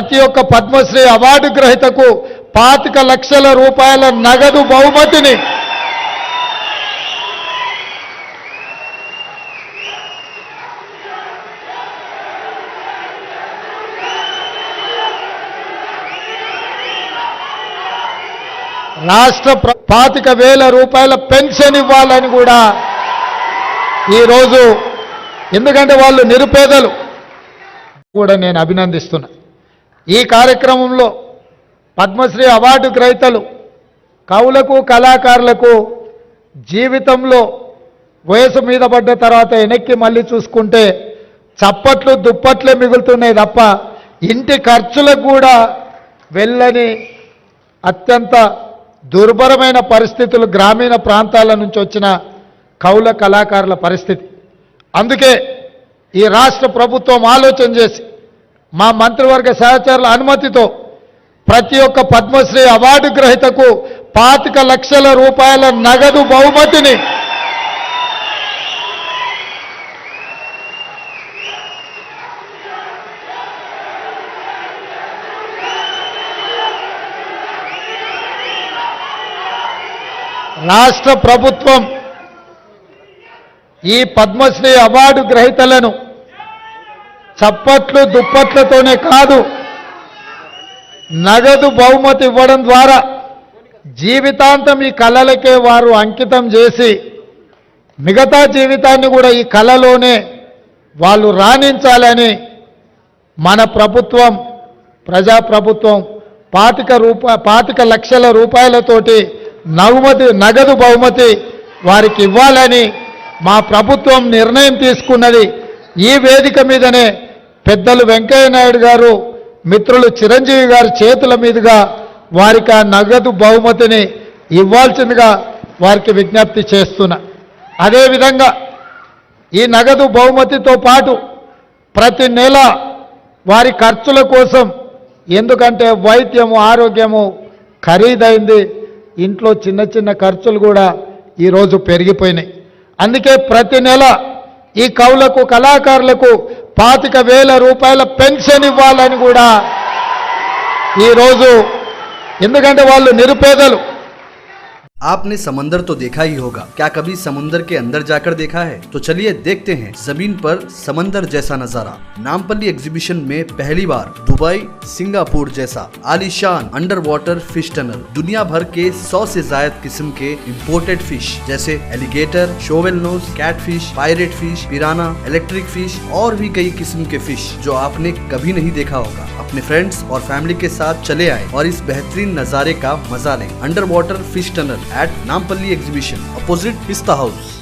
ప్రతి ఒక్క పద్మశ్రీ అవార్డు గ్రహీతకు 25 లక్షల రూపాయల నగదు బహుమతిని రాష్ట్ర 25,000 రూపాయల పెన్షన్ ఇవ్వాలని కూడా ఈరోజు, ఎందుకంటే వాళ్ళు నిరుపేదలు కూడా నేను అభినందిస్తున్నా. ఈ కార్యక్రమంలో పద్మశ్రీ అవార్డు గ్రహీతలు కవులకు కళాకారులకు జీవితంలో వయసు మీద పడ్డ తర్వాత వెనక్కి మళ్ళీ చూసుకుంటే చప్పట్లు దుప్పట్లే మిగులుతున్నాయి తప్ప ఇంటి ఖర్చులకు కూడా వెళ్ళని అత్యంత దుర్భరమైన పరిస్థితులు గ్రామీణ ప్రాంతాల నుంచి వచ్చిన కవుల కళాకారుల పరిస్థితి. అందుకే ఈ రాష్ట్ర ప్రభుత్వం ఆలోచన చేసి మా మంత్రివర్గ సహచరుల అనుమతితో ప్రతి ఒక్క పద్మశ్రీ అవార్డు గ్రహీతకు 25 లక్షల రూపాయల నగదు బహుమతిని రాష్ట్ర ప్రభుత్వం ఈ పద్మశ్రీ అవార్డు గ్రహీతలను చప్పట్లు దుప్పట్లతోనే కాదు, నగదు బహుమతి ఇవ్వడం ద్వారా జీవితాంతం ఈ కళలకే వారు అంకితం చేసి మిగతా జీవితాన్ని కూడా ఈ కళలోనే వాళ్ళు రాణించాలని మన ప్రభుత్వం, ప్రజాప్రభుత్వం 25 లక్షల రూపాయలతోటి నగదు బహుమతి వారికి ఇవ్వాలని మా ప్రభుత్వం నిర్ణయం తీసుకున్నది. ఈ వేదిక మీదనే పెద్దలు వెంకయ్య నాయుడు గారు, మిత్రులు చిరంజీవి గారి చేతుల మీదుగా వారికి ఆ నగదు బహుమతిని ఇవ్వాల్సిందిగా వారికి విజ్ఞప్తి చేస్తున్నా. అదేవిధంగా ఈ నగదు బహుమతితో పాటు ప్రతి నెల వారి ఖర్చుల కోసం, ఎందుకంటే వైద్యము ఆరోగ్యము ఖరీదైంది, ఇంట్లో చిన్న చిన్న ఖర్చులు కూడా ఈరోజు పెరిగిపోయినాయి. అందుకే ప్రతి నెల ఈ కవులకు కళాకారులకు 25,000 రూపాయల పెన్షన్ ఇవ్వాలని కూడా ఈరోజు, ఎందుకంటే వాళ్ళు నిరుపేదలు. आपने समंदर तो देखा ही होगा, क्या कभी समुंदर के अंदर जाकर देखा है? तो चलिए देखते हैं जमीन पर समंदर जैसा नजारा। नामपल्ली एग्जीबिशन में पहली बार दुबई, सिंगापुर जैसा आलीशान अंडर वाटर फिश टनल, दुनिया भर के 100 से ज्यादा किस्म के इंपोर्टेड फिश जैसे alligator, shovel nose, cat fish, pirate fish, piranha, electric fish और भी कई किस्म के फिश जो आपने कभी नहीं देखा होगा। अपने फ्रेंड्स और फैमिली के साथ चले आए और इस बेहतरीन नजारे का मजा लें। Under water fish tunnel at Nampalli Exhibition, opposite Pista House.